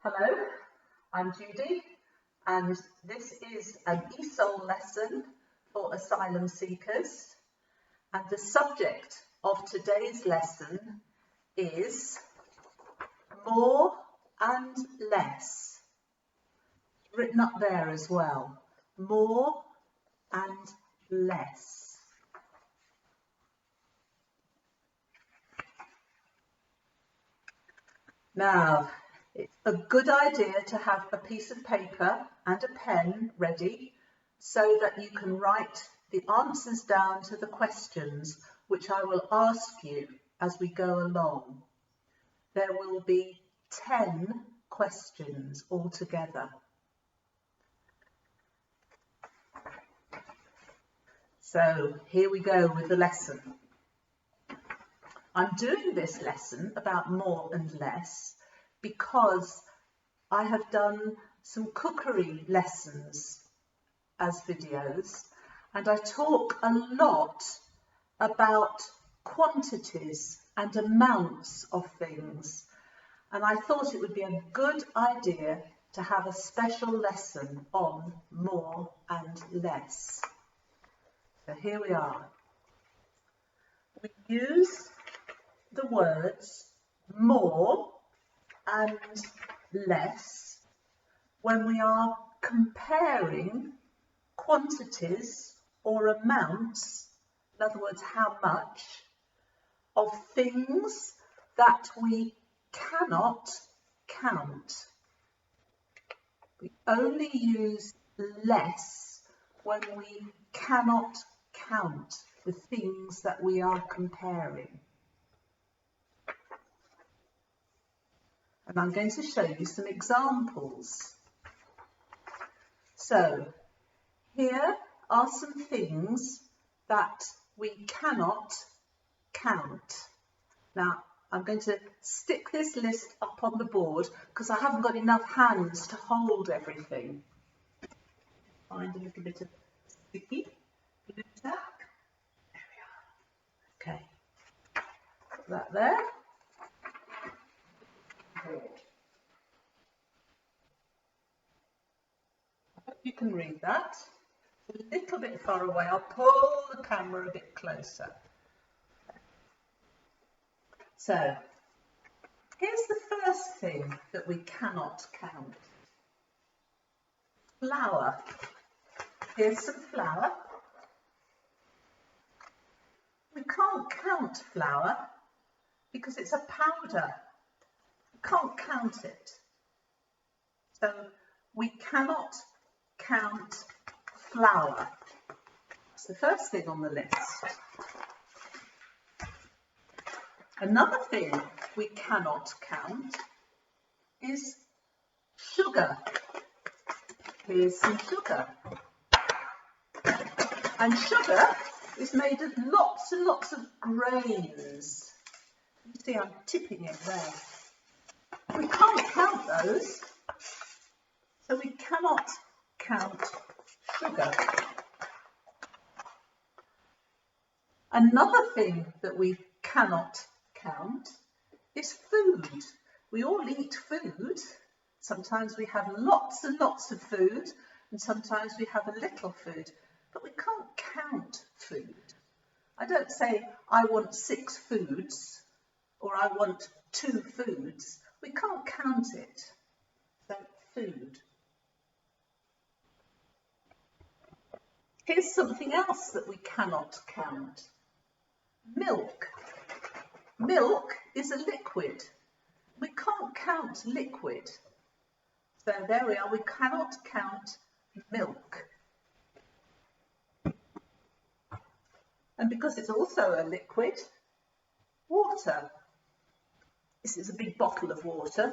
Hello, I'm Judy, and this is an ESOL lesson for asylum seekers. And the subject of today's lesson is more and less. Written up there as well, more and less. Now, it's a good idea to have a piece of paper and a pen ready so that you can write the answers down to the questions which I will ask you as we go along. There will be 10 questions altogether. So here we go with the lesson. I'm doing this lesson about more and less because I have done some cookery lessons as videos, and I talk a lot about quantities and amounts of things, and I thought it would be a good idea to have a special lesson on more and less. So here we are. We use the words more and less when we are comparing quantities or amounts, in other words, how much, of things that we cannot count. We only use less when we cannot count the things that we are comparing. And I'm going to show you some examples. So, here are some things that we cannot count. Now, I'm going to stick this list up on the board because I haven't got enough hands to hold everything. Find a little bit of sticky glue tack. There we are. Okay, put that there. I hope you can read that. It's a little bit far away. I'll pull the camera a bit closer. So, here's the first thing that we cannot count. Flour. Here's some flour. We can't count flour because it's a powder. We can't count it. So we cannot count flour. That's the first thing on the list. Another thing we cannot count is sugar. Here's some sugar. And sugar is made of lots and lots of grains. You see, I'm tipping it there. We can't count those, so we cannot count sugar. Another thing that we cannot count is food. We all eat food. Sometimes we have lots and lots of food, and sometimes we have a little food, but we can't count food. I don't say, I want 6 foods, or I want 2 foods. We can't count it. So, food. Here's something else that we cannot count. Milk. Milk is a liquid. We can't count liquid. So there we are, we cannot count milk. And because it's also a liquid, water. This is a big bottle of water.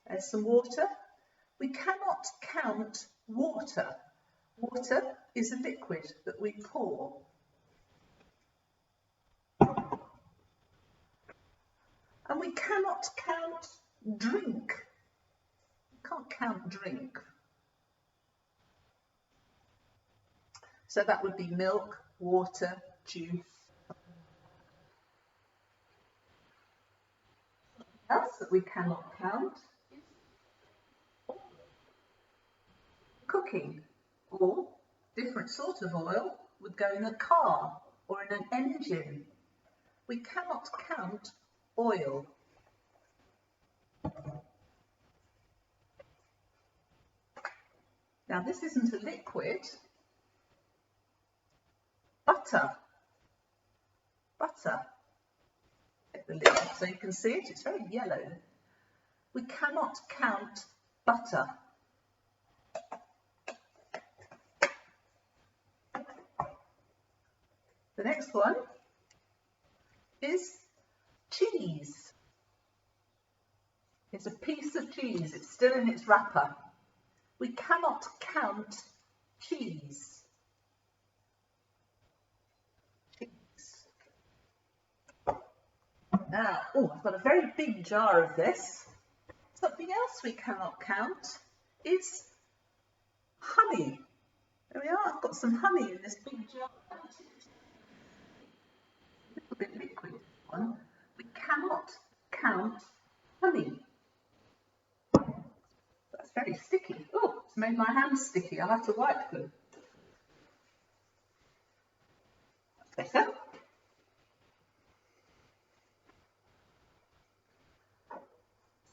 There's some water. We cannot count water. Water is a liquid that we pour. And we cannot count drink. We can't count drink. So that would be milk, water, juice. Something else that we cannot count is cooking, or different sort of oil would go in a car or in an engine. We cannot count oil. Now this isn't a liquid. Butter. Butter. Get the lid off so you can see it. It's very yellow. We cannot count butter. The next one is cheese. It's a piece of cheese. It's still in its wrapper. We cannot count cheese. Now, I've got a very big jar of this. Something else we cannot count is honey. There we are. I've got some honey in this big jar. A little bit liquid one. We cannot count honey. That's very sticky. Oh, it's made my hands sticky. I'll have to wipe them. That's better.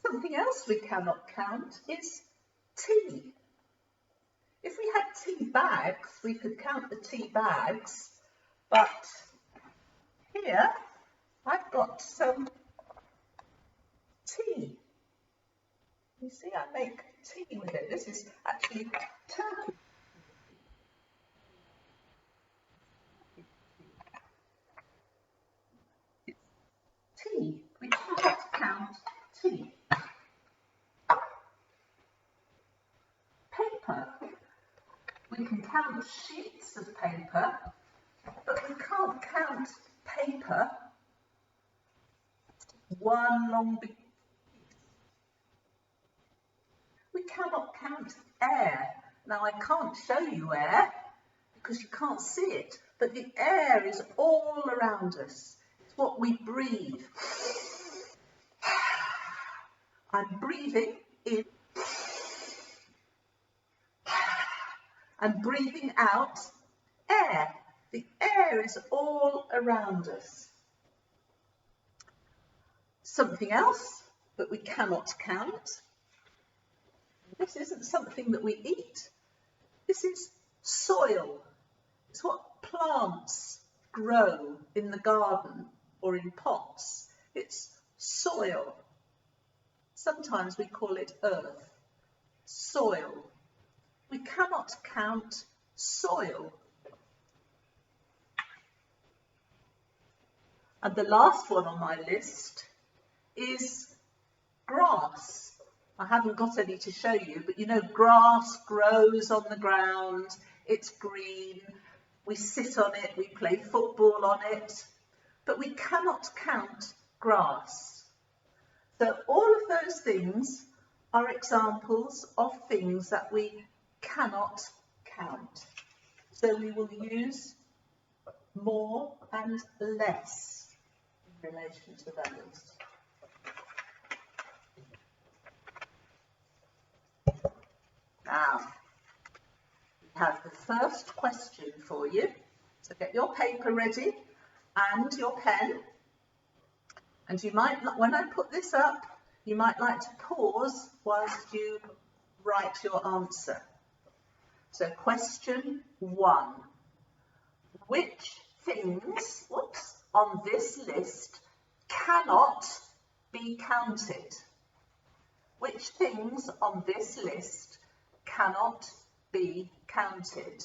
Something else we cannot count is tea. If we had tea bags, we could count the tea bags, but here I've got some tea. You see, I make tea with it. This is actually turkey. It's tea. We cannot count tea. Paper. We can count sheets of paper, but we can't count paper. One long big piece. We cannot count air. Now I can't show you air because you can't see it, but the air is all around us. It's what we breathe. I'm breathing in and breathing out air. The air is all around us. Something else that we cannot count. This isn't something that we eat. This is soil. It's what plants grow in the garden or in pots. It's soil. Sometimes we call it earth. Soil. We cannot count soil. And the last one on my list is grass. I haven't got any to show you, but you know, grass grows on the ground, it's green, we sit on it, we play football on it, but we cannot count grass. So all of those things are examples of things that we cannot count. So we will use more and less in relation to those. Now, we have the first question for you. So get your paper ready and your pen. And you might, when I put this up, you might like to pause whilst you write your answer. So question 1. Which things, on this list cannot be counted? Which things on this list cannot be counted?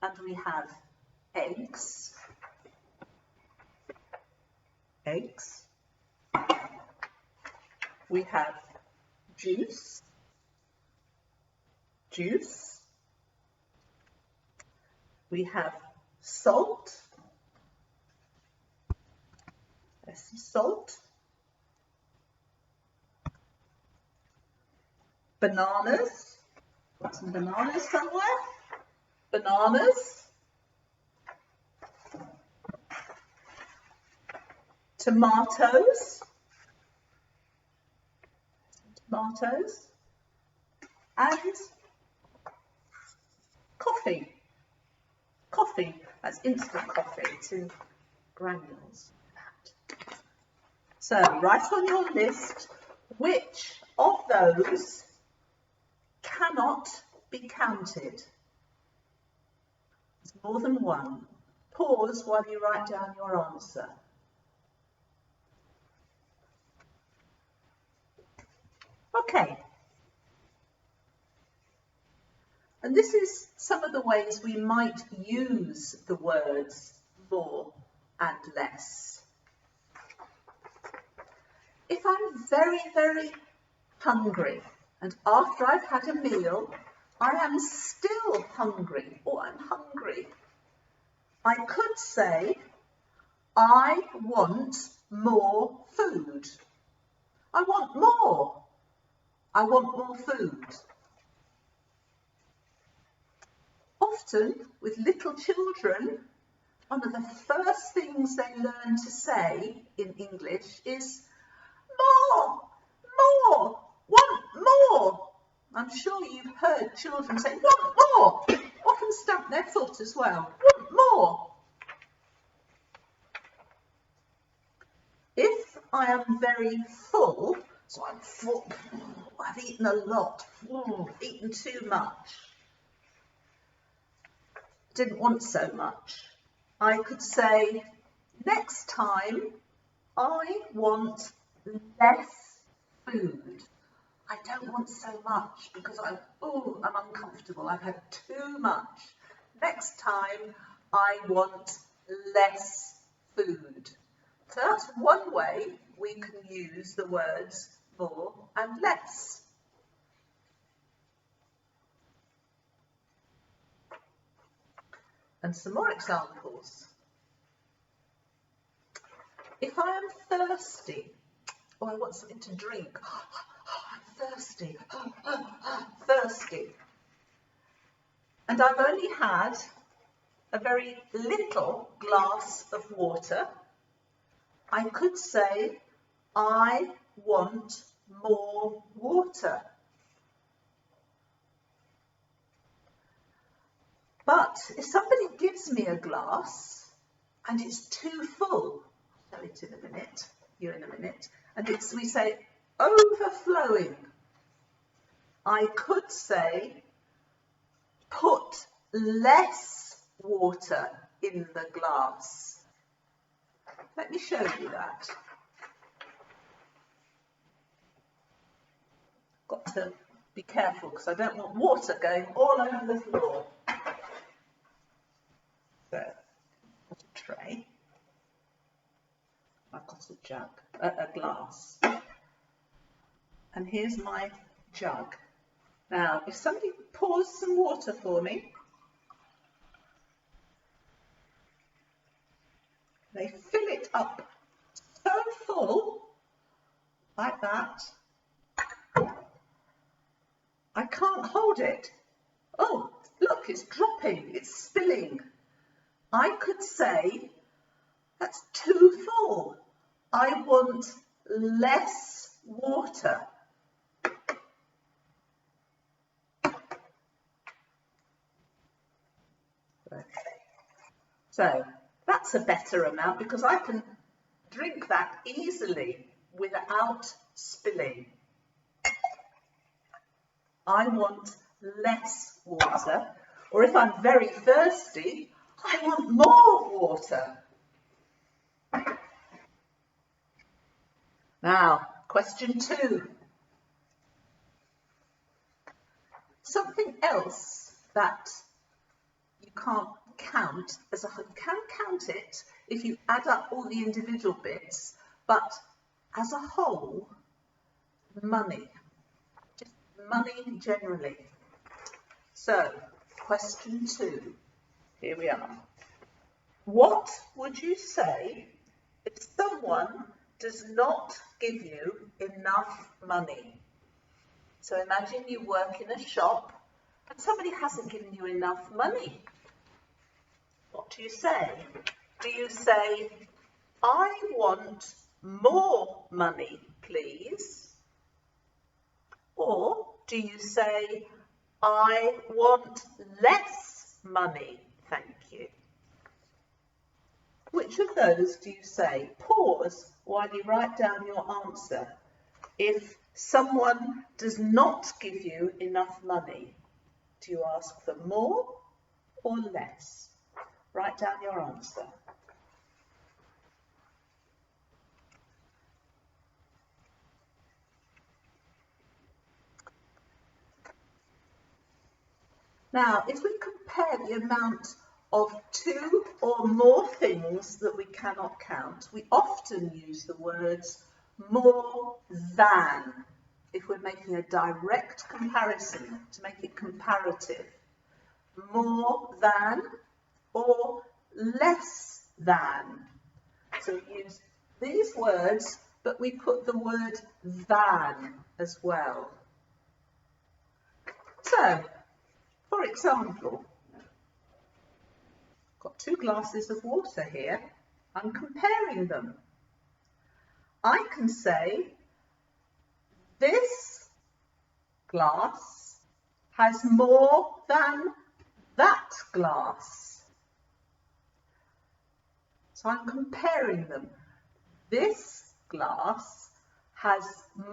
And we have eggs. We have juice. We have salt. There's some salt. Bananas. Got some bananas somewhere. Bananas. Tomatoes. And Coffee. Coffee, that's instant coffee, it's in granules. So write on your list which of those cannot be counted. There's more than one. Pause while you write down your answer. Okay. And this is some of the ways we might use the words more and less. If I'm very, very hungry and after I've had a meal, I am still hungry or I'm hungry, I could say, I want more food. I want more. I want more food. Often, with little children, one of the first things they learn to say in English is, more, more, want more. I'm sure you've heard children say, want more. Often stamp their foot as well, want more. If I am very full, so I'm full, I've eaten a lot, eaten too much, didn't want so much, I could say, next time I want less food. I don't want so much because I'm uncomfortable. I've had too much. Next time I want less food. So that's one way we can use the words more and less. And some more examples. If I am thirsty, or I want something to drink, I'm thirsty, thirsty. And I've only had a very little glass of water, I could say, I want more water. But if somebody gives me a glass and it's too full, I'll show it in a minute, and we say overflowing, I could say put less water in the glass. Let me show you that. Got to be careful because I don't want water going all over the floor. So, got a tray. I've got a jug, a glass. And here's my jug. Now, if somebody pours some water for me, they fill it up so full, like that, I can't hold it. Oh, look, it's dropping, it's spilling. I could say, that's too full. I want less water. So that's a better amount because I can drink that easily without spilling. I want less water, or if I'm very thirsty, I want more water. Now, question 2. Something else that you can't count, you can count it if you add up all the individual bits, but as a whole, money. Just money generally. So, question 2. Here we are. What would you say if someone does not give you enough money? So imagine you work in a shop and somebody hasn't given you enough money. What do you say? Do you say, I want more money, please? Or do you say, I want less money, thank you. Which of those do you say? Pause while you write down your answer. If someone does not give you enough money, do you ask for more or less? Write down your answer. Now, if we compare the amount of two or more things that we cannot count, we often use the words more than if we're making a direct comparison to make it comparative. More than or less than. So we use these words, but we put the word than as well. So, for example, I've got 2 glasses of water here. I'm comparing them. I can say this glass has more than that glass. So I'm comparing them. This glass has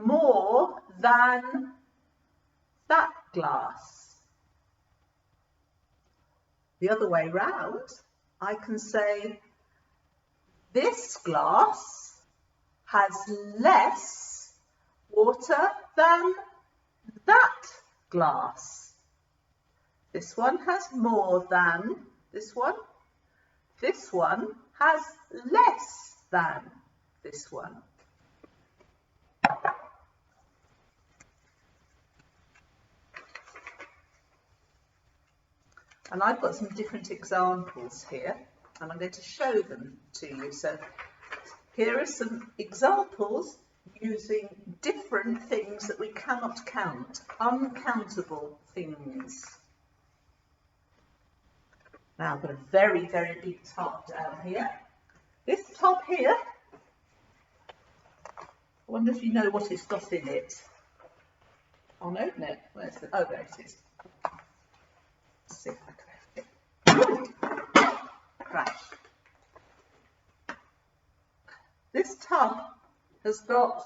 more than that glass. The other way round, I can say this glass has less water than that glass. This one has more than this one. This one has less than this one. And I've got some different examples here, and I'm going to show them to you. So here are some examples using different things that we cannot count, uncountable things. Now I've got a very, very big tub down here. This tub here, I wonder if you know what it's got in it. I'll open it. Where's the, oh, there it is. Let's see if I can crash. This tub has got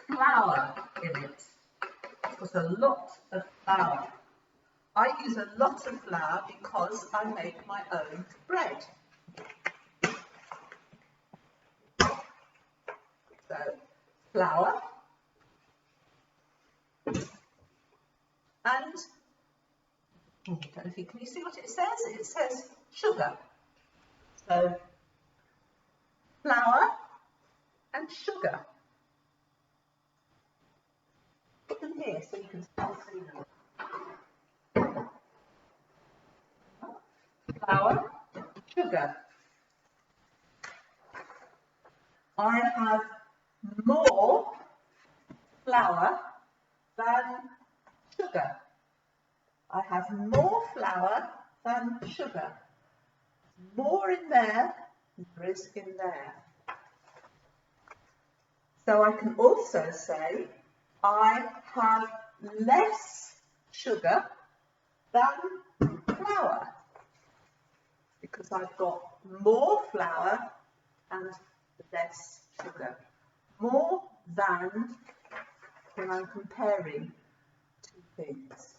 flour in it. It's got a lot of flour. I use a lot of flour because I make my own bread. So, flour and can you see what it says? It says sugar. So, flour and sugar. Put them here so you can see them. Flour, sugar. I have more flour than sugar. I have more flour than sugar. More in there than there is in there. So I can also say I have less sugar than flour because I've got more flour and less sugar. More than when I'm comparing two things.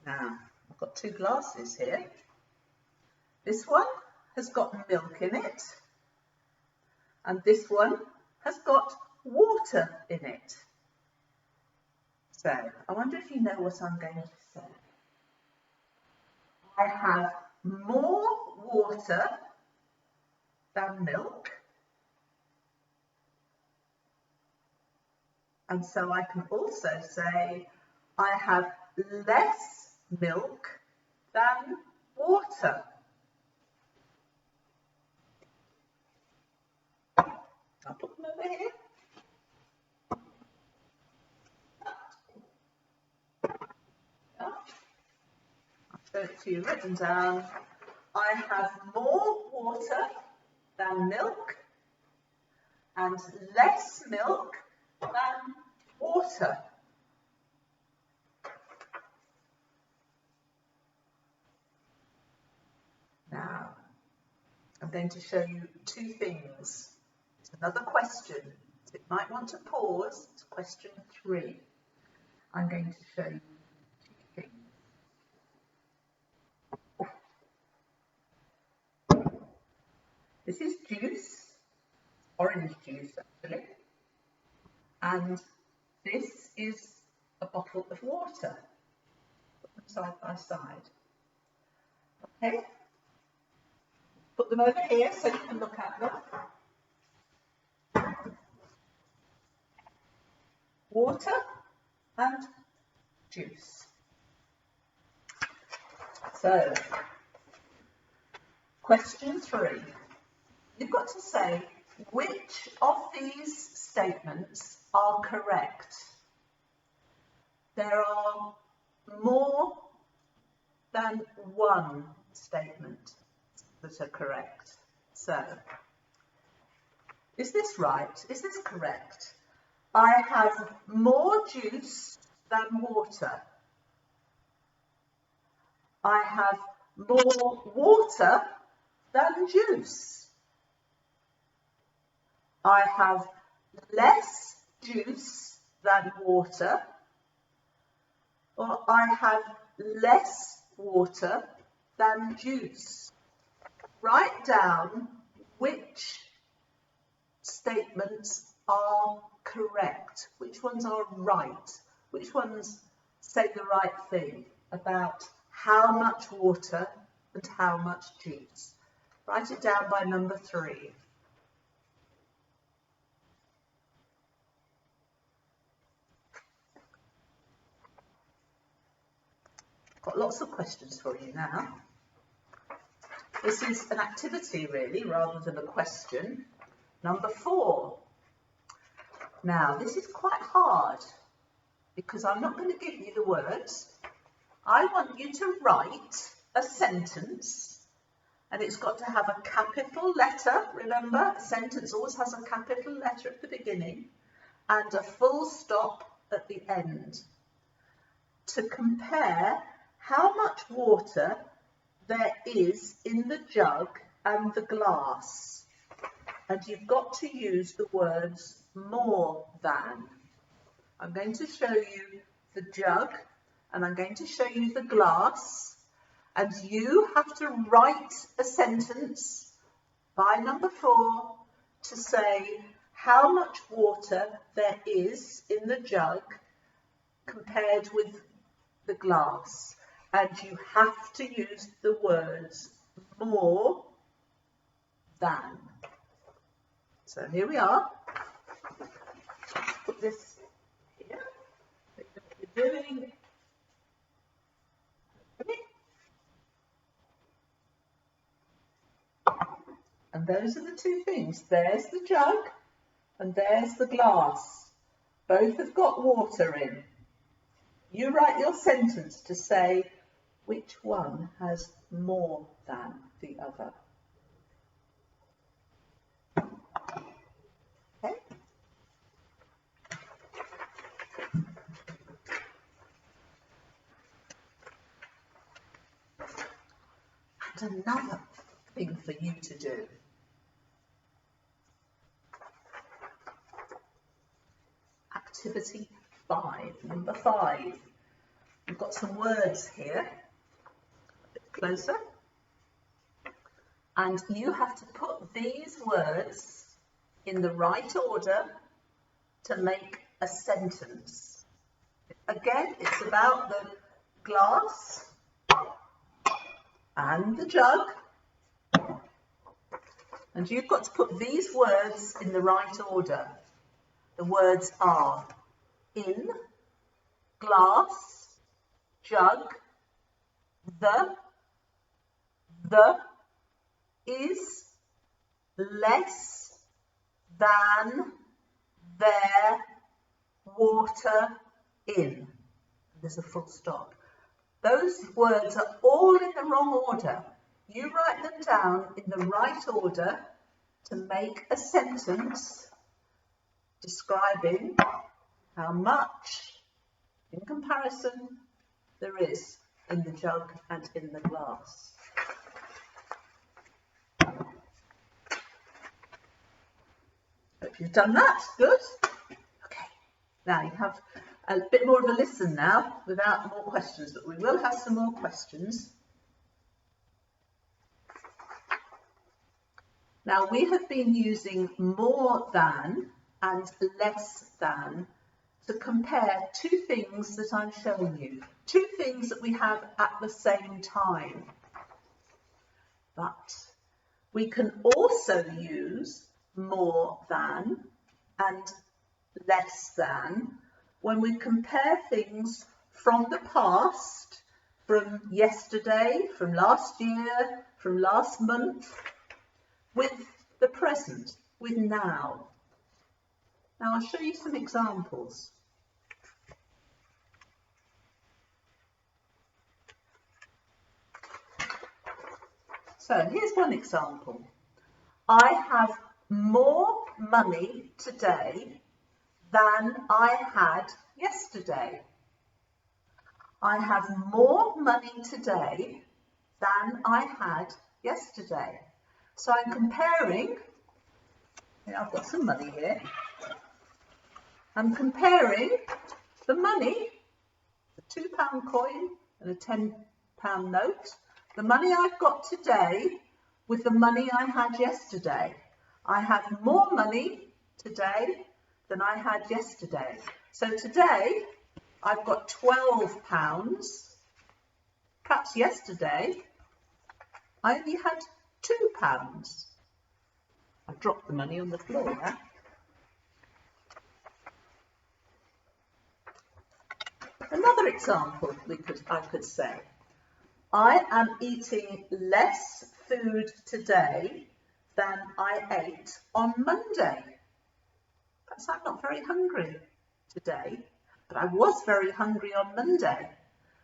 Now, I've got 2 glasses here. This one has got milk in it, and this one has got water in it. So, I wonder if you know what I'm going to say. I have more water than milk, and so I can also say I have less milk than water. I'll put them over here. I'll show it to you written down. I have more water than milk, and less milk than water. Now, I'm going to show you two things. It's another question. So you might want to pause. It's question 3. I'm going to show you two things. This is juice, orange juice actually, and this is a bottle of water. Put them side by side. Okay, put them over here so you can look at them. Water and juice. So, question 3. You've got to say which of these statements are correct. There are more than one statement that are correct. So, is this right? Is this correct? I have more juice than water. I have more water than juice. I have less juice than water. Or I have less water than juice. Write down which statements are correct, which ones are right, which ones say the right thing about how much water and how much juice. Write it down by number 3. Got lots of questions for you now. This is an activity really rather than a question. Number 4. Now this is quite hard because I'm not going to give you the words. I want you to write a sentence and it's got to have a capital letter. Remember, a sentence always has a capital letter at the beginning and a full stop at the end to compare how much water there is in the jug and the glass. And you've got to use the words more than. I'm going to show you the jug and I'm going to show you the glass, and you have to write a sentence by number 4 to say how much water there is in the jug compared with the glass. And you have to use the words more than. So here we are. Put this here. We're doing. And those are the two things. There's the jug and there's the glass. Both have got water in. You write your sentence to say which one has more than the other. Okay. And another thing for you to do. Activity 5, number 5. We've got some words here, a bit closer, and you have to put these words in the right order to make a sentence. Again, it's about the glass and the jug, and you've got to put these words in the right order. The words are in, glass, jug, the, is, less, than, there, water, in. There's a full stop. Those words are all in the wrong order. You write them down in the right order to make a sentence describing how much in comparison there is in the jug and in the glass. Hope you've done that. Good. Okay. Now you have a bit more of a listen now without more questions, but we will have some more questions. Now we have been using more than and less than to compare two things that I'm showing you, two things that we have at the same time. But we can also use more than and less than when we compare things from the past, from yesterday, from last year, from last month, with the present, with now. Now I'll show you some examples. So here's one example. I have more money today than I had yesterday. I have more money today than I had yesterday. So I'm comparing, I've got some money here. I'm comparing the money, the £2 coin and a £10 note, the money I've got today with the money I had yesterday. I have more money today than I had yesterday. So today I've got £12. Perhaps yesterday I only had £2. I've dropped the money on the floor now. Another example I could say, I am eating less food today than I ate on Monday. Perhaps I'm not very hungry today, but I was very hungry on Monday.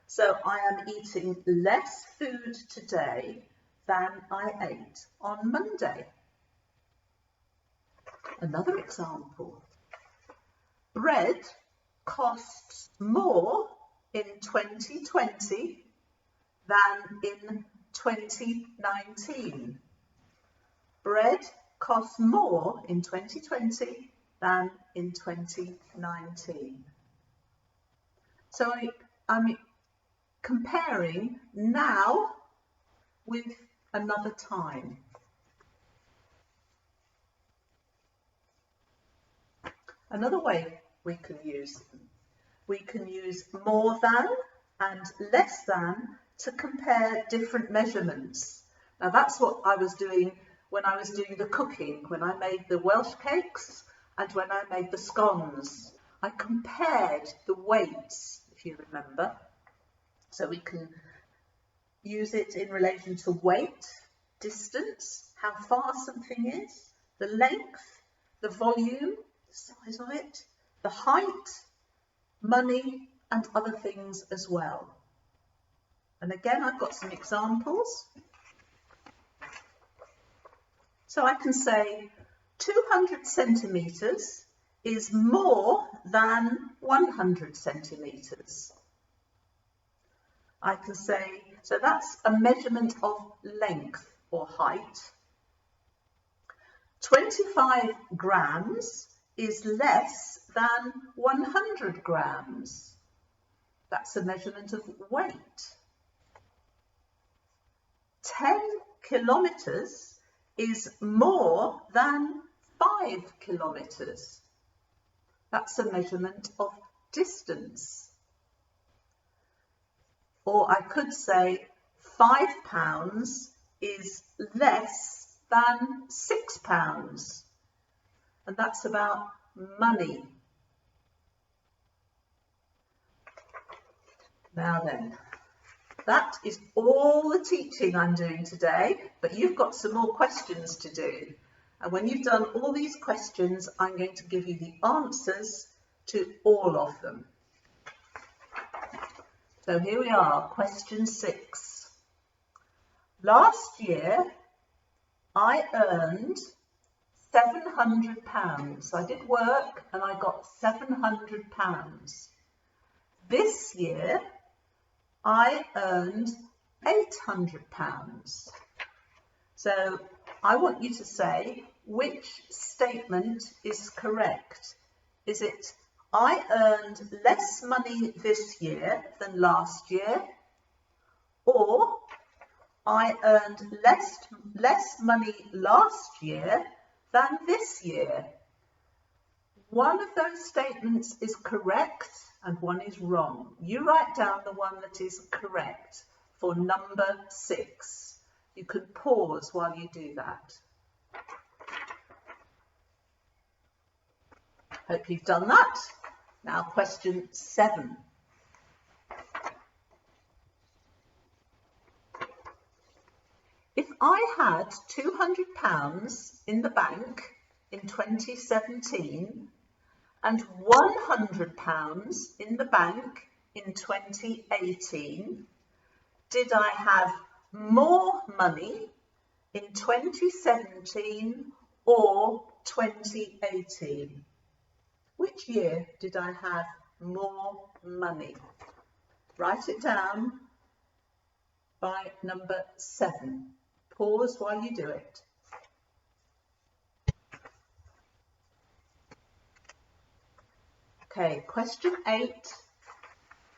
So I am eating less food today than I ate on Monday. Another example, bread costs more in 2020 than in 2019. Bread costs more in 2020 than in 2019. So I'm comparing now with another time. Another way we can use them. We can use more than and less than to compare different measurements. Now that's what I was doing when I was doing the cooking, when I made the Welsh cakes and when I made the scones. I compared the weights, if you remember. So we can use it in relation to weight, distance, how far something is, the length, the volume, the size of it, the height, money, and other things as well. And again, I've got some examples. So I can say 200 centimetres is more than 100 centimetres. I can say, so that's a measurement of length or height. 25 grams is less than 100 grams. That's a measurement of weight. 10 kilometres is more than 5 kilometres. That's a measurement of distance. Or I could say £5 is less than £6. And that's about money. Now then, that is all the teaching I'm doing today, but you've got some more questions to do. And when you've done all these questions, I'm going to give you the answers to all of them. So here we are, question 6. Last year, I earned £700. I did work and I got £700. This year, I earned £800. So I want you to say which statement is correct. Is it, I earned less money this year than last year? Or, I earned less money last year than this year? One of those statements is correct and one is wrong. You write down the one that is correct for number 6. You can pause while you do that. Hope you've done that. Now question 7. If I had £200 in the bank in 2017 and £100 in the bank in 2018, did I have more money in 2017 or 2018? Which year did I have more money? Write it down by number 7. Pause while you do it. Okay, question 8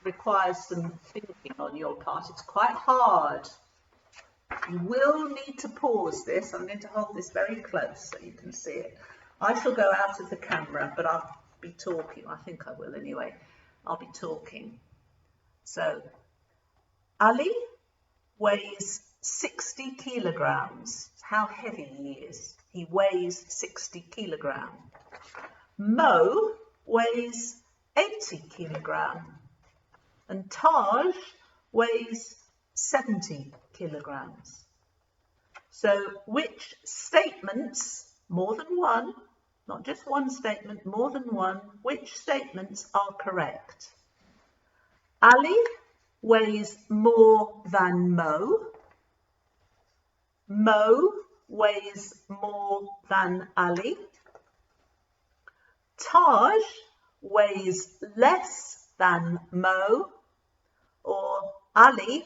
requires some thinking on your part. It's quite hard. You will need to pause this. I'm going to hold this very close so you can see it. I shall go out of the camera, but I'll be talking. I think I will anyway. I'll be talking. So, Ali weighs 60 kilograms. How heavy he is. He weighs 60 kilograms. Mo weighs 80 kilograms. And Taj weighs 70 kilograms. So which statements, more than one, not just one statement, more than one, which statements are correct? Ali weighs more than Mo. Mo weighs more than Ali. Taj weighs less than Mo. Or Ali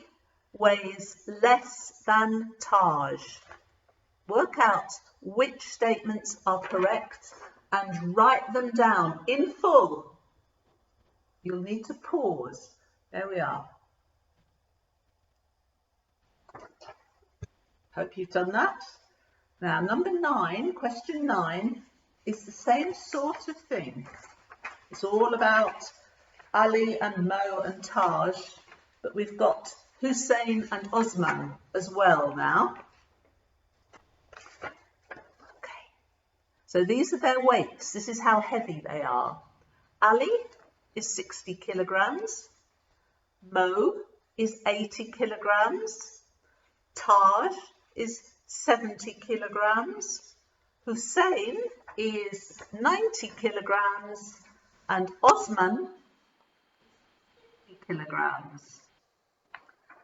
weighs less than Taj. Work out which statements are correct and write them down in full. You'll need to pause. There we are. Hope you've done that. Now, number 9, question 9, is the same sort of thing. It's all about Ali and Mo and Taj, but we've got Hussein and Osman as well now. Okay, so these are their weights. This is how heavy they are. Ali is 60 kilograms. Mo is 80 kilograms. Taj is 70 kilograms. Hussein is 90 kilograms. And Osman, 50 kilograms.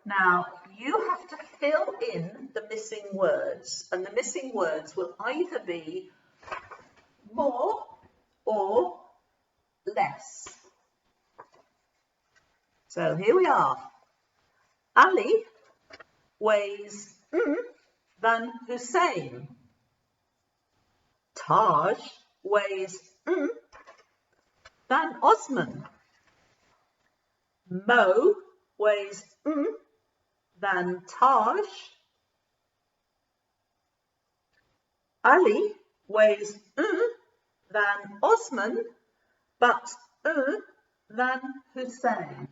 Now, you have to fill in the missing words, and the missing words will either be more or less. So here we are. Ali weighs than Hussein. Taj weighs than Osman. Mo weighs than Taj. Ali weighs than Osman, but than Hussein.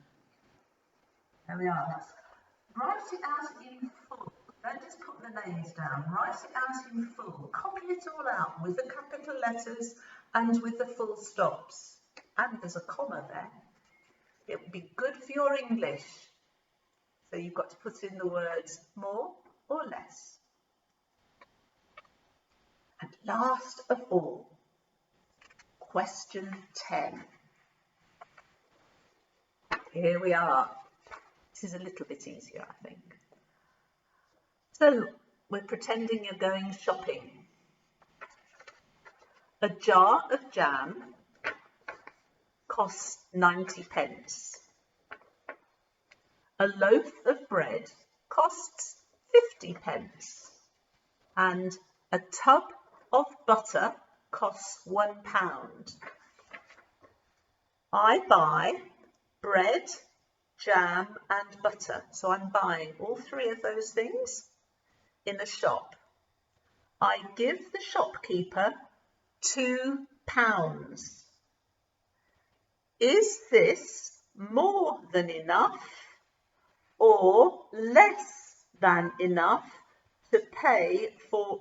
There we are. Write it out in full. Don't just put the names down. Write it out in full. Copy it all out with the capital letters and with the full stops. And there's a comma there. It would be good for your English. So you've got to put in the words more or less. And last of all, question 10. Here we are. This is a little bit easier, I think. So we're pretending you're going shopping. A jar of jam costs 90p. A loaf of bread costs 50p. And a tub of butter costs £1. I buy bread, jam and butter. So I'm buying all three of those things in a shop. I give the shopkeeper £2. Is this more than enough or less than enough to pay for,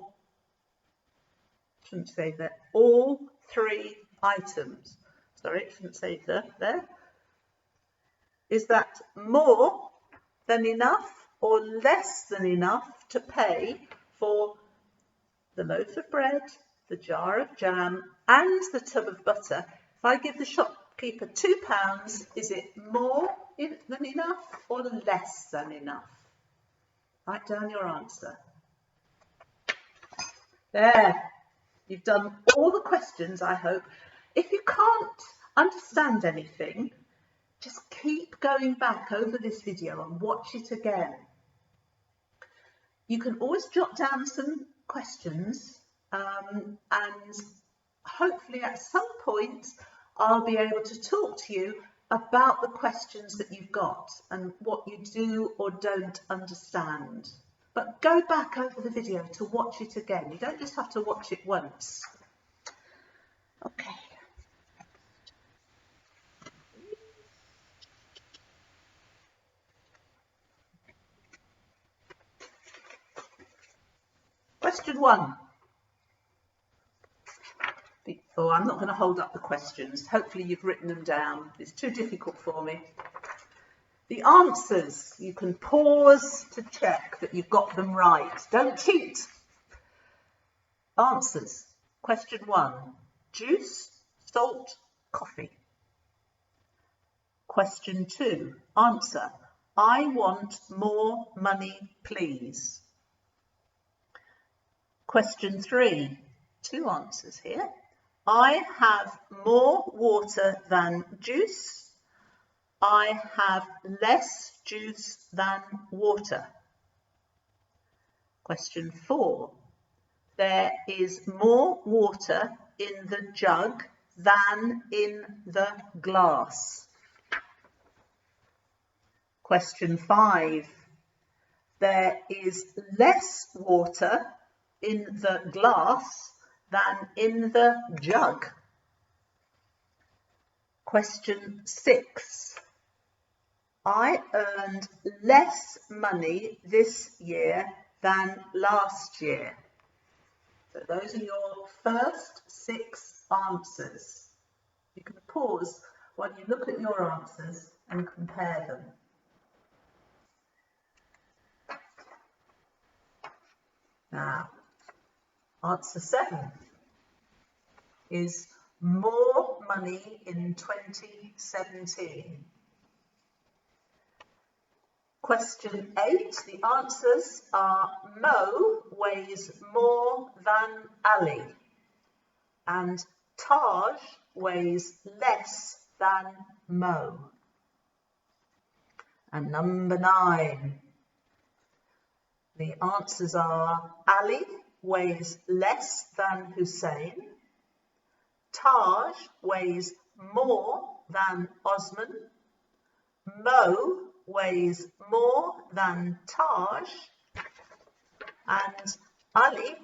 shouldn't say that, all three items? Sorry, it shouldn't say there. Is that more than enough or less than enough to pay for the loaf of bread, the jar of jam and the tub of butter? If I give the shopkeeper £2, is it more than enough or less than enough? Write down your answer. There, you've done all the questions, I hope. If you can't understand anything, just keep going back over this video and watch it again. You can always jot down some questions and hopefully at some point I'll be able to talk to you about the questions that you've got and what you do or don't understand. But go back over the video to watch it again. You don't just have to watch it once. Okay. Question 1. Oh, I'm not going to hold up the questions. Hopefully you've written them down. It's too difficult for me. The answers, you can pause to check that you've got them right. Don't cheat. Answers. Question 1. Juice, salt, coffee. Question 2. Answer. I want more money, please. Question 3. 2 answers here. I have more water than juice. I have less juice than water. Question 4. There is more water in the jug than in the glass. Question 5. There is less water in the glass than in the jug. Question 6. I earned less money this year than last year. So those are your first 6 answers. You can pause while you look at your answers and compare them. Now, answer 7 is more money in 2017. Question 8, the answers are Mo weighs more than Ali and Taj weighs less than Mo. And number 9, the answers are Ali weighs less than Hussein, Taj weighs more than Osman, Mo weighs more than Taj, and Ali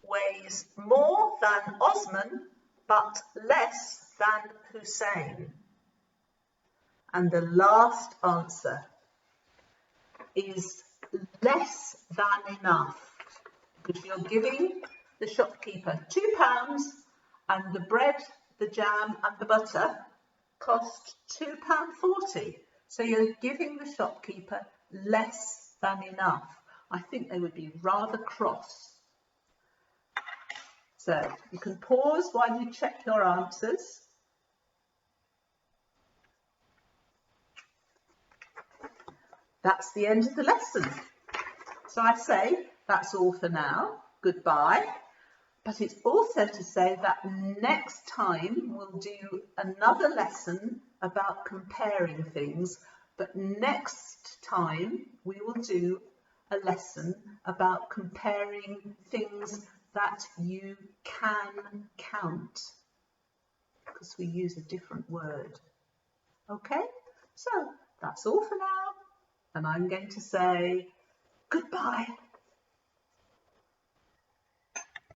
weighs more than Osman but less than Hussein. And the last answer is less than enough, because you're giving the shopkeeper £2 and the bread, the jam and the butter cost £2.40. So you're giving the shopkeeper less than enough. I think they would be rather cross. So you can pause while you check your answers. That's the end of the lesson. So I say that's all for now. Goodbye. But it's also to say that next time we'll do another lesson about comparing things, but next time we will do a lesson about comparing things that you can count, because we use a different word. Okay, so that's all for now, and I'm going to say goodbye.